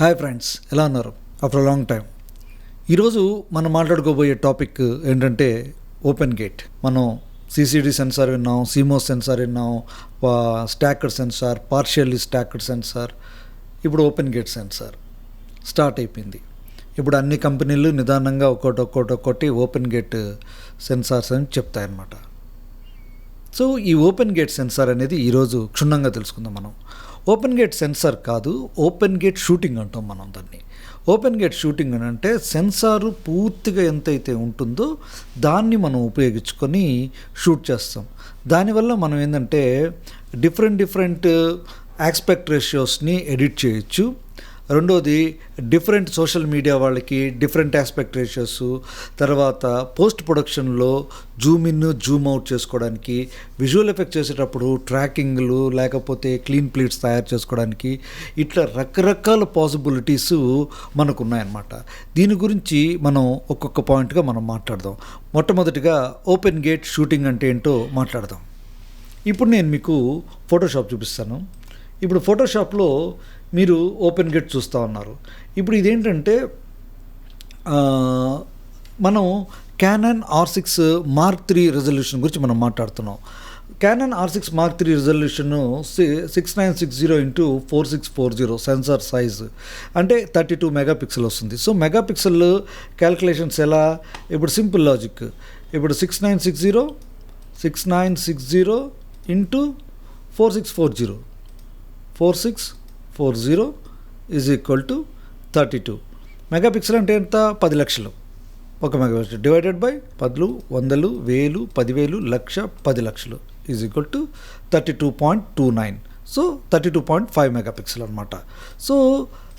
Hi friends, ఎలా ఉన్నారు? After long time ఈరోజు మనం మాట్లాడుకోబోయే టాపిక్ ఏంటంటే ఓపెన్ గేట్. మనం సిసిడి సెన్సార్ విన్నాం, సిమోస్ సెన్సార్ విన్నాం, స్టాకర్డ్ సెన్సార్, పార్షియల్లీ స్టాకర్డ్ సెన్సార్. ఇప్పుడు ఓపెన్ గేట్ సెన్సార్ స్టార్ట్ అయిపోయింది. ఇప్పుడు అన్ని కంపెనీలు నిదానంగా ఒక్కొక్కటి ఓపెన్ గేట్ సెన్సార్స్ అని చెప్తాయన్నమాట. సో ఈ ఓపెన్ గేట్ సెన్సార్ అనేది ఈరోజు క్షుణ్ణంగా తెలుసుకుందాం. మనం ఓపెన్ గేట్ సెన్సార్ కాదు, ఓపెన్ గేట్ షూటింగ్ అంటాం మనం దాన్ని. ఓపెన్ గేట్ షూటింగ్ అని అంటే సెన్సారు పూర్తిగా ఎంతైతే ఉంటుందో దాన్ని మనం ఉపయోగించుకొని షూట్ చేస్తాం. దానివల్ల మనం ఏంటంటే డిఫరెంట్ ఆస్పెక్ట్ రేషియోస్ని ఎడిట్ చేయొచ్చు. రెండోది డిఫరెంట్ సోషల్ మీడియా వాళ్ళకి డిఫరెంట్ ఆస్పెక్ట్ రేషియోస్, తర్వాత పోస్ట్ ప్రొడక్షన్లో జూమ్ ఇన్ జూమ్ అవుట్ చేసుకోవడానికి, విజువల్ ఎఫెక్ట్ చేసేటప్పుడు ట్రాకింగ్లు లేకపోతే క్లీన్ ప్లేట్స్ తయారు చేసుకోవడానికి, ఇట్లా రకరకాల పాసిబిలిటీస్ మనకు ఉన్నాయన్నమాట. దీని గురించి మనం ఒక్కొక్క పాయింట్గా మనం మాట్లాడదాం. మొట్టమొదటిగా ఓపెన్ గేట్ షూటింగ్ అంటే ఏంటో మాట్లాడదాం. ఇప్పుడు నేను మీకు ఫోటోషాప్ చూపిస్తాను. ఇప్పుడు ఫోటోషాప్లో మీరు ఓపెన్ గేట్ చూస్తూ ఉన్నారు. ఇప్పుడు ఇదేంటంటే మనం canon R6 Mark III resolution గురించి మనం మాట్లాడుతున్నాం. Canon R6 Mark III resolution 6960x4640 censor size అంటే 32 మెగాపిక్సెల్ వస్తుంది. సో మెగాపిక్సెల్ క్యాల్కులేషన్స్ ఎలా? ఇప్పుడు సింపుల్ లాజిక్. ఇప్పుడు 6960 x4640 4640 is equal to 32 megapixel అంటే ఎంత? 10 లక్షలు. 1 మెగాపిక్సెల్ డివైడెడ్ బై 10, 100, 1000, 10,000, లక్ష, 10 లక్షలు is equal to 32.29. So 32.5 megapixel అనమాట. సో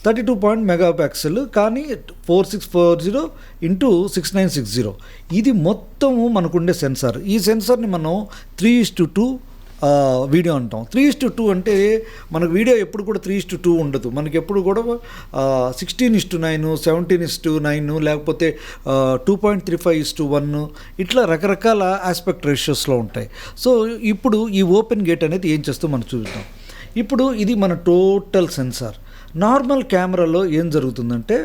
32 మెగాపిక్సెల్ కానీ 4640 ఇంటూ 6960 ఇది మొత్తము మనకుండే సెన్సార్. ఈ సెన్సార్ని మనం 3:2 వీడియో అంటాం. 3:2 అంటే మనకు వీడియో ఎప్పుడు కూడా 3:2 ఉండదు. మనకి ఎప్పుడు కూడా 16:9, 17:9 లేకపోతే 2.35:1 ఇట్లా రకరకాల ఆస్పెక్ట్ రేషియోస్లో ఉంటాయి. సో ఇప్పుడు ఈ ఓపెన్ గేట్ అనేది ఏం చేస్తూ మనం చూద్దాం. ఇప్పుడు ఇది మన టోటల్ సెన్సార్. నార్మల్ కెమెరాలో ఏం జరుగుతుందంటే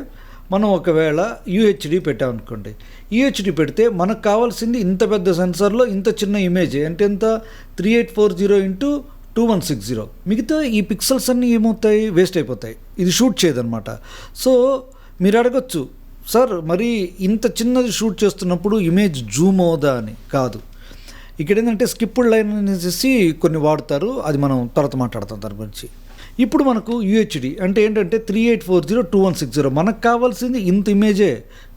మనం ఒకవేళ UHD పెట్టామనుకోండి, UHD పెడితే మనకు కావాల్సింది ఇంత పెద్ద సెన్సార్లో ఇంత చిన్న ఇమేజ్ అంటే ఎంత? 3840x2160. మిగతా ఈ పిక్సెల్స్ అన్నీ ఏమవుతాయి? వేస్ట్ అయిపోతాయి. ఇది షూట్ చేయదన్నమాట. సో మీరు అడగచ్చు, సార్ మరి ఇంత చిన్నది షూట్ చేస్తున్నప్పుడు ఇమేజ్ జూమ్ అవుదా అని. కాదు, ఇక్కడ ఏంటంటే స్కిప్డ్ లైన్ అనేసి కొన్ని వాడతారు, అది మనం తర్వాత మాట్లాడతాం దాని గురించి. ఇప్పుడు మనకు UHD అంటే ఏంటంటే 3840x2160 మనకు కావాల్సింది ఇంత ఇమేజే,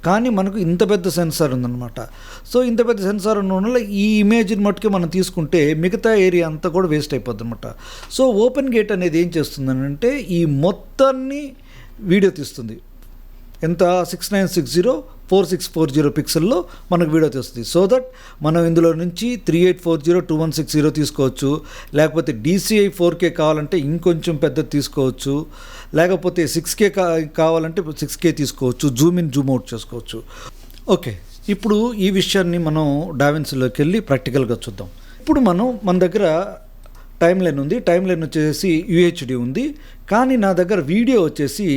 కానీ మనకు ఇంత పెద్ద సెన్సార్ ఉందన్నమాట. సో ఇంత పెద్ద సెన్సార్ ఉన్న వల్ల ఈ ఇమేజ్ని మట్టుకే మనం తీసుకుంటే మిగతా ఏరియా అంతా కూడా వేస్ట్ అయిపోద్ది అనమాట. సో ఓపెన్ గేట్ అనేది ఏం చేస్తుందనంటే ఈ మొత్తాన్ని వీడియో తీస్తుంది. ఎంత? 6960x4640 పిక్సెల్లో మనకు వీడియో తీస్తుంది. సో దట్ మనం ఇందులో నుంచి 3840x2160 తీసుకోవచ్చు, లేకపోతే DCI 4K కావాలంటే ఇంకొంచెం పెద్దది తీసుకోవచ్చు, లేకపోతే 6K కావాలంటే 6K తీసుకోవచ్చు, జూమ్ ఇన్ జూమ్ అవుట్ చేసుకోవచ్చు. ఓకే, ఇప్పుడు ఈ విషయాన్ని మనం డావిన్సీలోకి వెళ్ళి ప్రాక్టికల్గా చూద్దాం. ఇప్పుడు మన దగ్గర టైం లైన్ ఉంది. టైం లైన్ వచ్చేసి UHD ఉంది, కానీ నా దగ్గర వీడియో వచ్చేసి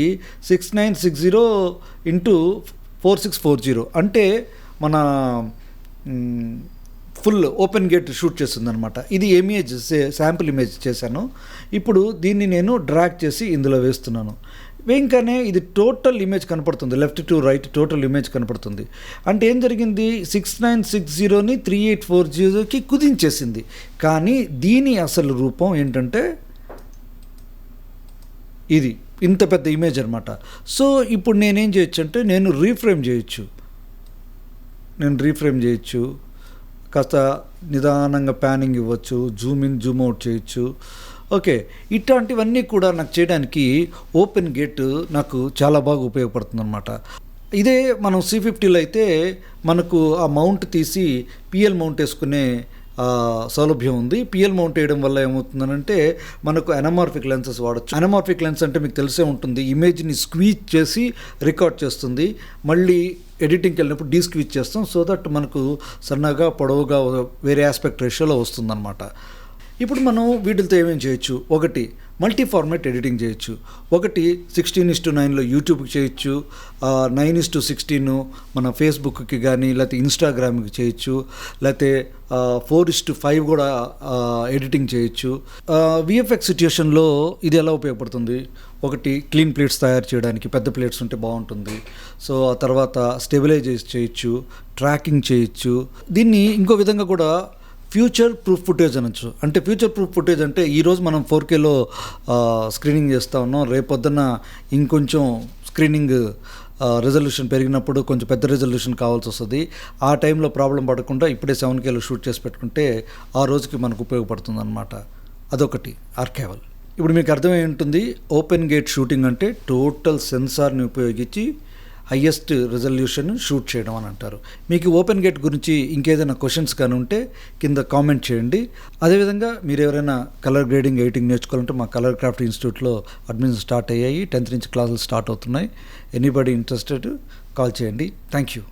6960x4640 అంటే మన ఫుల్ ఓపెన్ గేట్ షూట్ చేస్తుందనమాట. ఇది ఇమేజ్ శాంపుల్ ఇమేజ్ చేశాను. ఇప్పుడు దీన్ని నేను డ్రాగ్ చేసి ఇందులో వేస్తున్నాను. వేయంగానే ఇది టోటల్ ఇమేజ్ కనపడుతుంది, left to right total image కనపడుతుంది. అంటే ఏం జరిగింది? 6960ని 3840కి కుదించేసింది. కానీ దీని అసలు రూపం ఏంటంటే ఇది ఇంత పెద్ద ఇమేజ్ అనమాట. సో ఇప్పుడు నేనేం చేయొచ్చు అంటే నేను రీఫ్రేమ్ చేయొచ్చు, కాస్త నిదానంగా ప్యానింగ్ ఇవ్వచ్చు, జూమ్ ఇన్ జూమ్ అవుట్ చేయొచ్చు. ఓకే, ఇట్లాంటివన్నీ కూడా నాకు చేయడానికి ఓపెన్ గేట్ నాకు చాలా బాగా ఉపయోగపడుతుంది అనమాట. ఇదే మనం C50లో అయితే మనకు ఆ మౌంట్ తీసి PL మౌంట్ వేసుకునే సౌలభ్యం ఉంది. PL మౌంట్ వేయడం వల్ల ఏమవుతుందనంటే మనకు అనమార్ఫిక్ లెన్సెస్ వాడచ్చు. అనమార్ఫిక్ లెన్స్ అంటే మీకు తెలిసే ఉంటుంది, ఇమేజ్ని స్క్వీజ్ చేసి రికార్డ్ చేస్తుంది, మళ్ళీ ఎడిటింగ్కి వెళ్ళినప్పుడు డీస్క్వీజ్ చేస్తాం. సో దట్ మనకు సన్నగా పొడవుగా వేరే ఆస్పెక్ట్ రేషియోలో వస్తుందన్నమాట. ఇప్పుడు మనం వీటితో ఏమేమి చేయొచ్చు? ఒకటి, మల్టీ ఫార్మాట్ ఎడిటింగ్ చేయొచ్చు. ఒకటి 16:9లో యూట్యూబ్కి చేయొచ్చు, 9:16 మన ఫేస్బుక్కి కానీ లేకపోతే ఇన్స్టాగ్రామ్కి చేయొచ్చు, లేకపోతే 4:5 కూడా ఎడిటింగ్ చేయొచ్చు. విఎఫ్ఎక్స్ సిట్యుయేషన్లో ఇది ఎలా ఉపయోగపడుతుంది? ఒకటి క్లీన్ ప్లేట్స్ తయారు చేయడానికి పెద్ద ప్లేట్స్ ఉంటే బాగుంటుంది. సో ఆ తర్వాత స్టెబిలైజ్ చేయొచ్చు, ట్రాకింగ్ చేయొచ్చు. దీన్ని ఇంకో విధంగా కూడా ఫ్యూచర్ ప్రూఫ్ ఫుటేజ్ అనొచ్చు. అంటే ఫ్యూచర్ ప్రూఫ్ ఫుటేజ్ అంటే ఈరోజు మనం 4Kలో స్క్రీనింగ్ చేస్తూ ఉన్నాం, రేపొద్దున ఇంకొంచెం స్క్రీనింగ్ రెజల్యూషన్ పెరిగినప్పుడు కొంచెం పెద్ద రెజల్యూషన్ కావాల్సి వస్తుంది. ఆ టైంలో ప్రాబ్లం పడకుండా ఇప్పుడే 7Kలో షూట్ చేసి పెట్టుకుంటే ఆ రోజుకి మనకు ఉపయోగపడుతుంది అనమాట. అదొకటి ఆర్కైవల్. ఇప్పుడు మీకు అర్థమై ఉంటుంది, ఓపెన్ గేట్ షూటింగ్ అంటే టోటల్ సెన్సార్ని ఉపయోగించి హయ్యెస్ట్ రెజల్యూషన్ షూట్ చేయడం అని అంటారు. మీకు ఓపెన్ గేట్ గురించి ఇంకేదైనా క్వశ్చన్స్ కానీ ఉంటే కింద కామెంట్ చేయండి. అదేవిధంగా మీరు ఎవరైనా కలర్ గ్రేడింగ్ ఎడిటింగ్ నేర్చుకోవాలంటే మా కలర్ క్రాఫ్ట్ ఇన్స్టిట్యూట్లో అడ్మిషన్ స్టార్ట్ అయ్యాయి. 10th నుంచి క్లాసులు స్టార్ట్ అవుతున్నాయి. ఎనీబడి ఇంట్రెస్టెడ్ కాల్ చేయండి. Thank you.